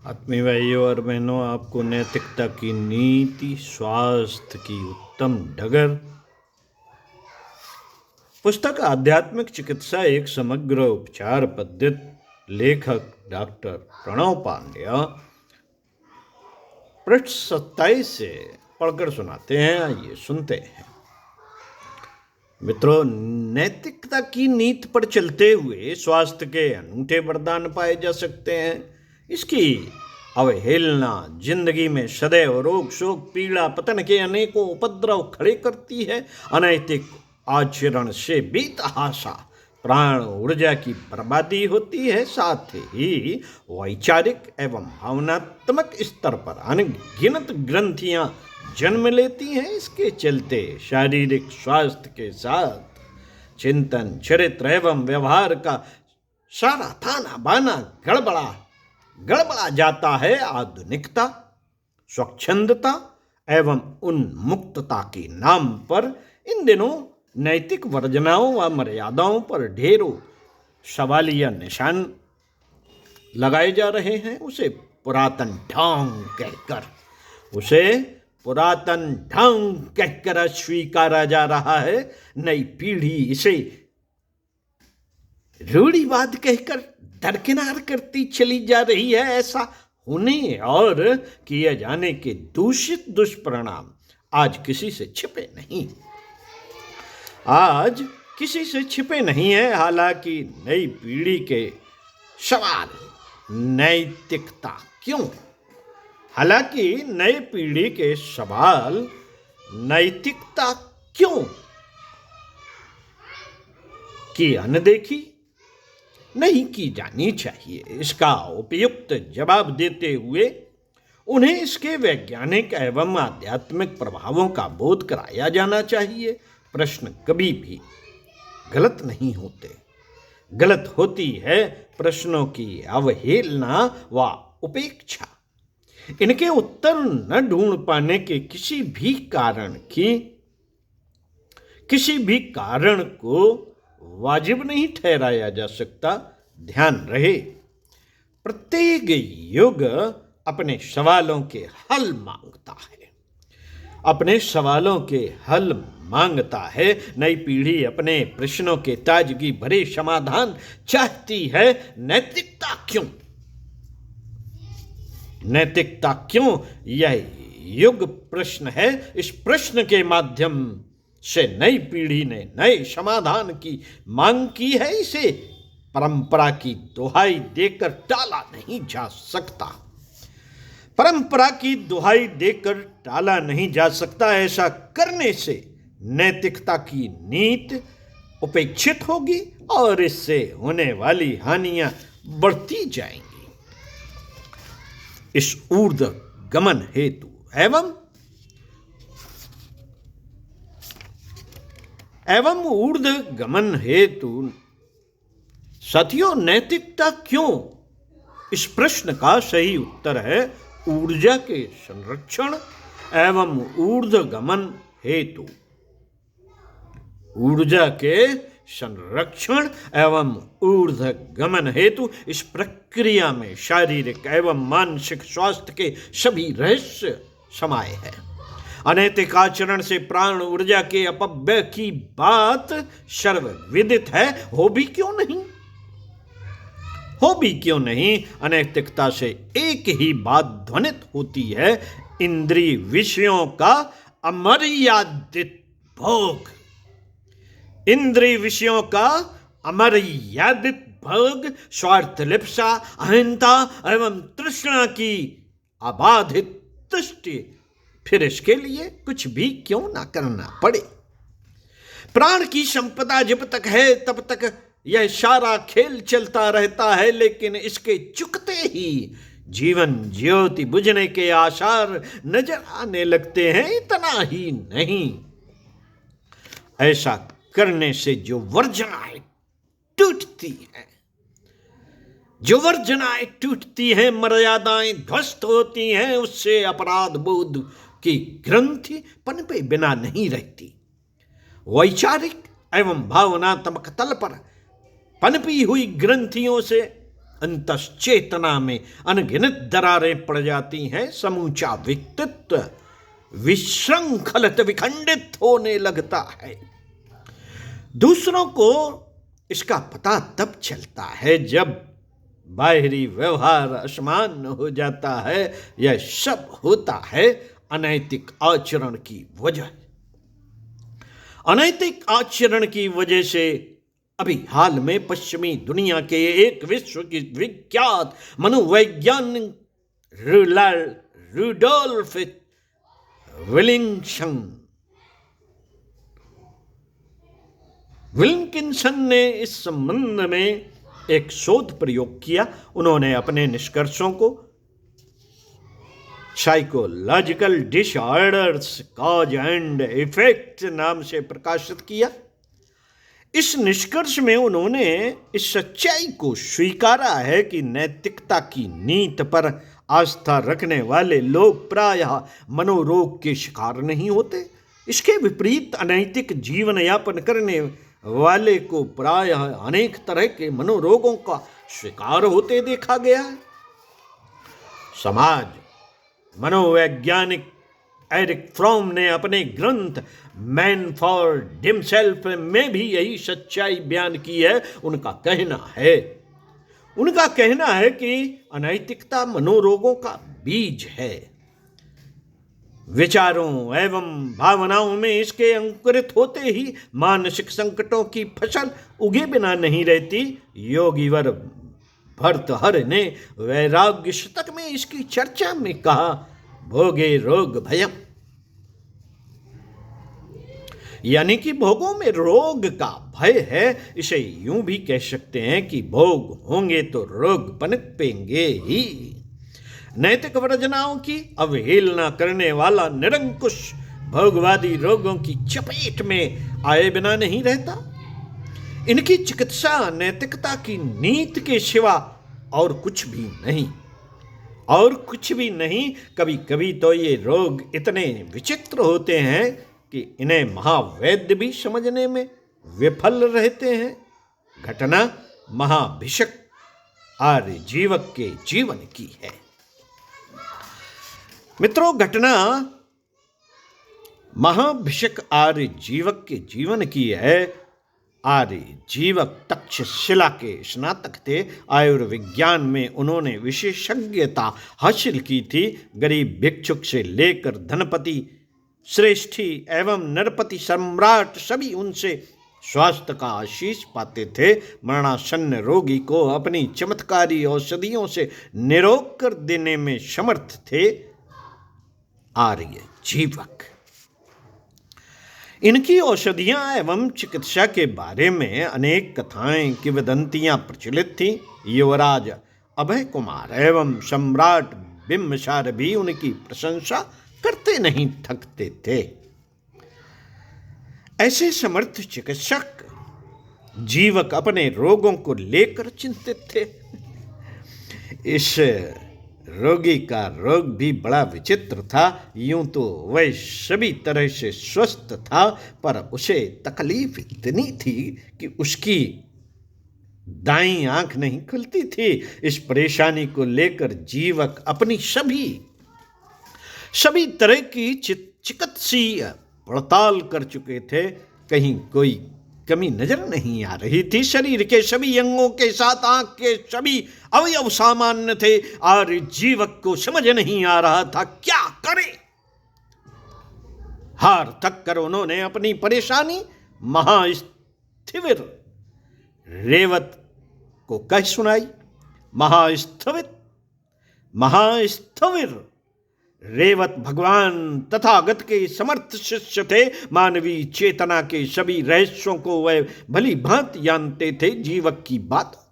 आत्मीय भाइयों और बहनों, आपको नैतिकता की नीति, स्वास्थ्य की उत्तम डगर पुस्तक आध्यात्मिक चिकित्सा एक समग्र उपचार पद्धति, लेखक डॉक्टर प्रणव पांड्या, पृष्ठ 27 से पढ़कर सुनाते हैं। आइए सुनते हैं। मित्रों, नैतिकता की नीति पर चलते हुए स्वास्थ्य के अनूठे वरदान पाए जा सकते हैं। इसकी अवहेलना जिंदगी में सदैव रोग, शोक, पीड़ा, पतन के अनेकों उपद्रव खड़े करती है। अनैतिक आचरण से बेतहाशा प्राण ऊर्जा की बर्बादी होती है। साथ ही वैचारिक एवं भावनात्मक स्तर पर अनगिनत ग्रंथियां जन्म लेती हैं। इसके चलते शारीरिक स्वास्थ्य के साथ चिंतन, चरित्र एवं व्यवहार का सारा थाना बाना गड़बड़ा जाता है। आधुनिकता, स्वच्छंदता एवं उन्मुक्तता के नाम पर इन दिनों नैतिक वर्जनाओं व मर्यादाओं पर ढेरों सवालिया निशान लगाए जा रहे हैं। उसे पुरातन ढंग कहकर अस्वीकारा जा रहा है। नई पीढ़ी इसे रूढ़िवाद कहकर दरकिनार करती चली जा रही है। ऐसा होने और किए जाने के दूषित दुष्परिणाम आज किसी से छिपे नहीं है। हालांकि नई पीढ़ी के सवाल नैतिकता क्यों की अनदेखी नहीं की जानी चाहिए। इसका उपयुक्त जवाब देते हुए उन्हें इसके वैज्ञानिक एवं आध्यात्मिक प्रभावों का बोध कराया जाना चाहिए। प्रश्न कभी भी गलत नहीं होते। गलत होती है प्रश्नों की अवहेलना व उपेक्षा। इनके उत्तर न ढूंढ पाने के किसी भी कारण को वाजिब नहीं ठहराया जा सकता। ध्यान रहे, प्रत्येक युग अपने सवालों के हल मांगता है। नई पीढ़ी अपने प्रश्नों के ताजगी भरे समाधान चाहती है। नैतिकता क्यों यह युग प्रश्न है। इस प्रश्न के माध्यम से नई पीढ़ी ने नए समाधान की मांग की है। इसे परंपरा की दुहाई देकर टाला नहीं जा सकता। ऐसा करने से नैतिकता की नीति उपेक्षित होगी और इससे होने वाली हानियां बढ़ती जाएंगी। इस ऊर्ध्वगमन हेतु एवं ऊर्ध्वगमन हेतु साथियों, नैतिकता क्यों, इस प्रश्न का सही उत्तर है ऊर्जा के संरक्षण एवं ऊर्ध्वगमन हेतु। ऊर्जा के संरक्षण एवं ऊर्ध्वगमन हेतु इस प्रक्रिया में शारीरिक एवं मानसिक स्वास्थ्य के सभी रहस्य समाये हैं। अनैतिक आचरण से प्राण ऊर्जा के अपव्यय की बात सर्वविदित है। हो भी क्यों नहीं, अनैतिकता से एक ही बात ध्वनित होती है, इंद्रिय विषयों का अमर्यादित भोग, स्वार्थ लिप्सा, अहंता एवं तृष्णा की अबाधित तुष्टि। फिर इसके लिए कुछ भी क्यों ना करना पड़े। प्राण की संपदा जब तक है तब तक यह सारा खेल चलता रहता है, लेकिन इसके चुकते ही जीवन ज्योति बुझने के आसार नजर आने लगते हैं। इतना ही नहीं, ऐसा करने से जो वर्जनाएं टूटती हैं, मर्यादाएं ध्वस्त होती हैं, उससे अपराध बोध की ग्रंथि पनपे बिना नहीं रहती। वैचारिक एवं भावनात्मक तल पर पनपी हुई ग्रंथियों से अंतश्चेतना में अनगिनत दरारें पड़ जाती हैं, समूचा व्यक्तित्व विशृंखलित विखंडित होने लगता है। दूसरों को इसका पता तब चलता है जब बाहरी व्यवहार असमान हो जाता है। यह सब होता है अनैतिक आचरण की वजह। अनैतिक आचरण की वजह से अभी हाल में पश्चिमी दुनिया के एक विश्व की विख्यात मनोवैज्ञानिक रुडोल्फ विल्किंसन ने इस संबंध में एक शोध प्रयोग किया। उन्होंने अपने निष्कर्षों को psychological disorders cause and effect नाम से प्रकाशित किया। इस निष्कर्ष में उन्होंने इस सच्चाई को स्वीकारा है कि नैतिकता की नीति पर आस्था रखने वाले लोग प्रायः मनोरोग के शिकार नहीं होते। इसके विपरीत अनैतिक जीवन यापन करने वाले को प्रायः अनेक तरह के मनोरोगों का शिकार होते देखा गया है। समाज मनोवैज्ञानिक एरिक फ्रॉम ने अपने ग्रंथ मैन फॉर हिमसेल्फ में भी यही सच्चाई बयान की है। उनका कहना है कि अनैतिकता मनोरोगों का बीज है। विचारों एवं भावनाओं में इसके अंकुरित होते ही मानसिक संकटों की फसल उगे बिना नहीं रहती। योगीवर भर्तृहरि ने वैराग्य शतक में इसकी चर्चा में कहा, भोगे रोग भयम, यानी कि भोगों में रोग का भय है। इसे यूं भी कह सकते हैं कि भोग होंगे तो रोग पनपेंगे ही। नैतिक वर्जनाओं की अवहेलना करने वाला निरंकुश भोगवादी रोगों की चपेट में आए बिना नहीं रहता। इनकी चिकित्सा नैतिकता की नीति के सिवा और कुछ भी नहीं। कभी कभी तो ये रोग इतने विचित्र होते हैं कि इन्हें महावैद्य भी समझने में विफल रहते हैं। घटना महाभिषक आर्य जीवक के जीवन की है। मित्रों, घटना महाभिषक आर्य जीवक के जीवन की है। आर्य जीवक तक्षशिला के स्नातक थे। आयुर्विज्ञान में उन्होंने विशेषज्ञता हासिल की थी। गरीब भिक्षुक से लेकर धनपति, श्रेष्ठी एवं नरपति सम्राट सभी उनसे स्वास्थ्य का आशीष पाते थे। मरणासन्न रोगी को अपनी चमत्कारी औषधियों से निरोग कर देने में समर्थ थे आर्य जीवक। इनकी औषधियां एवं चिकित्सा के बारे में अनेक कथाएं किंवदंतियां प्रचलित थीं। युवराज अभय कुमार एवं सम्राट बिंबिसार भी उनकी प्रशंसा करते नहीं थकते थे। ऐसे समर्थ चिकित्सक जीवक अपने रोगों को लेकर चिंतित थे। इस रोगी का रोग भी बड़ा विचित्र था। यूं तो वह सभी तरह से स्वस्थ था, पर उसे तकलीफ इतनी थी कि उसकी दाईं आंख नहीं खुलती थी। इस परेशानी को लेकर जीवक अपनी सभी तरह की चिकित्सीय पड़ताल कर चुके थे। कहीं कोई कमी नजर नहीं आ रही थी। शरीर के सभी अंगों के साथ आंख के सभी अवयव सामान्य थे। आर्य जीवक को समझ नहीं आ रहा था क्या करे। हार थक कर उन्होंने अपनी परेशानी महास्थिविर रेवत को कह सुनाई। महास्थिविर रेवत भगवान तथागत के समर्थ शिष्य थे। मानवीय चेतना के सभी रहस्यों को वह भली भांति जानते थे। जीवक की बातों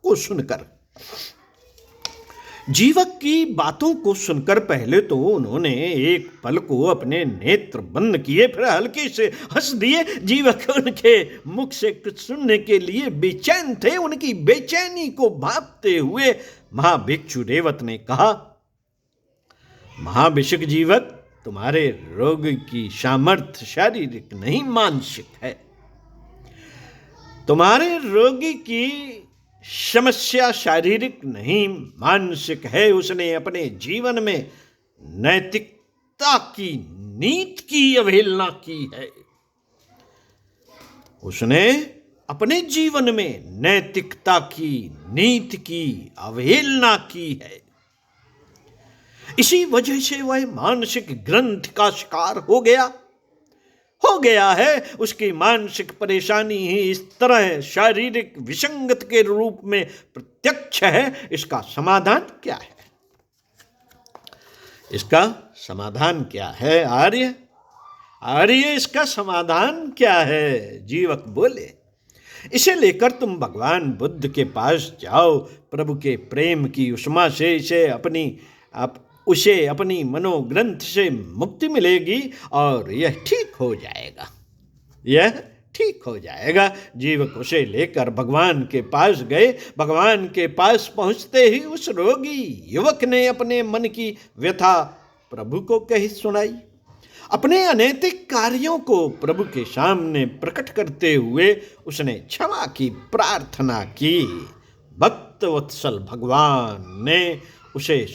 को सुनकर पहले तो उन्होंने एक पल को अपने नेत्र बंद किए, फिर हल्के से हंस दिए। जीवक उनके मुख से कुछ सुनने के लिए बेचैन थे। उनकी बेचैनी को भांपते हुए महाभिक्षु रेवत ने कहा, महाभिषक जीवक, तुम्हारे रोग की सामर्थ्य शारीरिक नहीं मानसिक है। तुम्हारे रोगी की समस्या शारीरिक नहीं मानसिक है। उसने अपने जीवन में नैतिकता की नीति की अवहेलना की है। उसने अपने जीवन में नैतिकता की नीति की अवहेलना की है। इसी वजह से वह मानसिक ग्रंथ का शिकार हो गया है। उसकी मानसिक परेशानी ही इस तरह शारीरिक विसंगत के रूप में प्रत्यक्ष है। इसका समाधान क्या है? इसका समाधान क्या है आर्य इसका समाधान क्या है? जीवक बोले, इसे लेकर तुम भगवान बुद्ध के पास जाओ। प्रभु के प्रेम की उष्मा से उसे अपनी मनोग्रंथ से मुक्ति मिलेगी और यह ठीक हो जाएगा। जीवक उसे लेकर भगवान के पास गए। भगवान के पास पहुंचते ही उस रोगी युवक ने अपने मन की व्यथा प्रभु को कही सुनाई। अपने अनैतिक कार्यों को प्रभु के सामने प्रकट करते हुए उसने क्षमा की प्रार्थना की। भक्त वत्सल भगवान ने उसे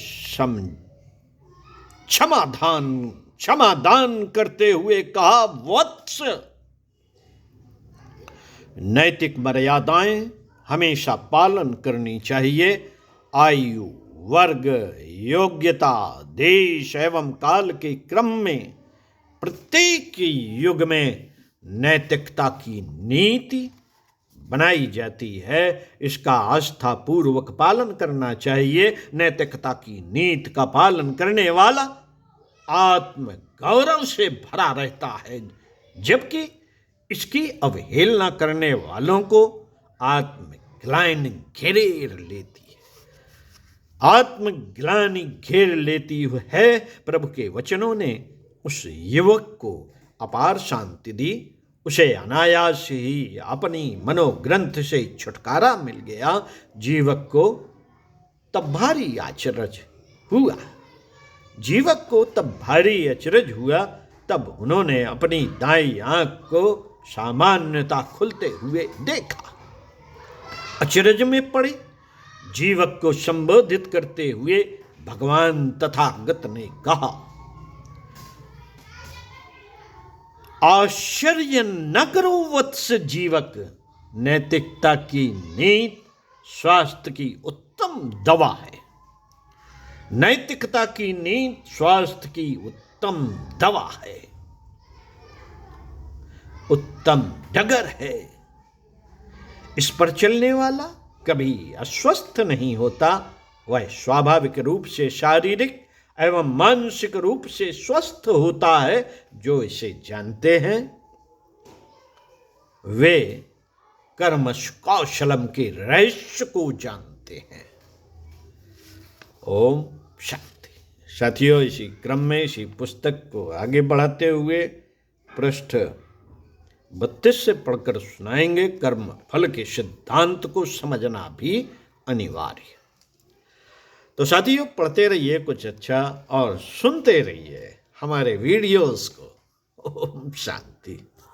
क्षमादान करते हुए कहा, वत्स, नैतिक मर्यादाएं हमेशा पालन करनी चाहिए। आयु, वर्ग, योग्यता, देश एवं काल के क्रम में प्रत्येक युग में नैतिकता की नीति बनाई जाती है। इसका आस्था पूर्वक पालन करना चाहिए। नैतिकता की नीति का पालन करने वाला आत्म गौरव से भरा रहता है, जबकि इसकी अवहेलना करने वालों को आत्मग्लानि घेर लेती है। आत्मग्लानि घेर लेती है। प्रभु के वचनों ने उस युवक को अपार शांति दी। उसे अनायास ही अपनी मनोग्रंथ से छुटकारा मिल गया। जीवक को तब भारी अचरज हुआ। तब उन्होंने अपनी दाईं आंख को सामान्यता खुलते हुए देखा। अचरज में पड़े जीवक को संबोधित करते हुए भगवान तथागत ने कहा, आश्चर्य न करो वत्स जीवक, नैतिकता की नीति स्वास्थ्य की उत्तम दवा है। नैतिकता की नीति स्वास्थ्य की उत्तम दवा है, उत्तम डगर है। इस पर चलने वाला कभी अस्वस्थ नहीं होता। वह स्वाभाविक रूप से शारीरिक एवं मानसिक रूप से स्वस्थ होता है। जो इसे जानते हैं वे कर्मश कौशलम के रहस्य को जानते हैं। ओम शांति। साथियों, इसी क्रम में इसी पुस्तक को आगे बढ़ाते हुए पृष्ठ 32 से पढ़कर सुनाएंगे। कर्म फल के सिद्धांत को समझना भी अनिवार्य। तो साथियों, पढ़ते रहिए कुछ अच्छा और सुनते रहिए हमारे वीडियोस को। ओम शांति।